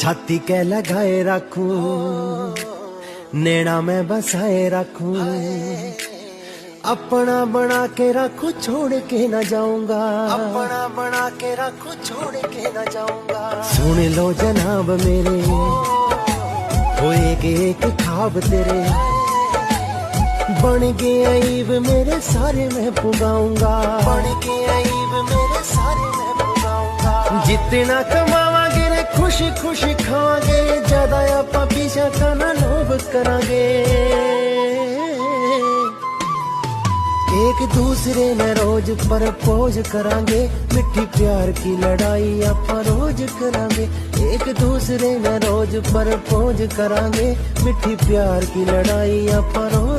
छाती के लगाए रखूं, नैना में बसाए रखूं, अपना बना के रखूं, छोड़ के न जाऊंगा, अपना बना के रखूं, छोड़ के न जाऊंगा। सुन लो जनाब मेरे, होएगे एक ख्वाब तेरे, बन के अईब मेरे सारे मैं पुगाऊंगा, बन के अईब मेरे सारे मैं पुगाऊंगा। जितना कमावांगे रे खुशी खुशी खावांगे, ज्यादा आपां पीछा खाना लोभ करांगे। एक दूसरे में रोज प्रपोज करांगे, मिट्टी प्यार की लड़ाई आपां रोज करांगे। एक दूसरे में रोज प्रपोज करांगे, मिट्टी प्यार की लड़ाई आपां रोज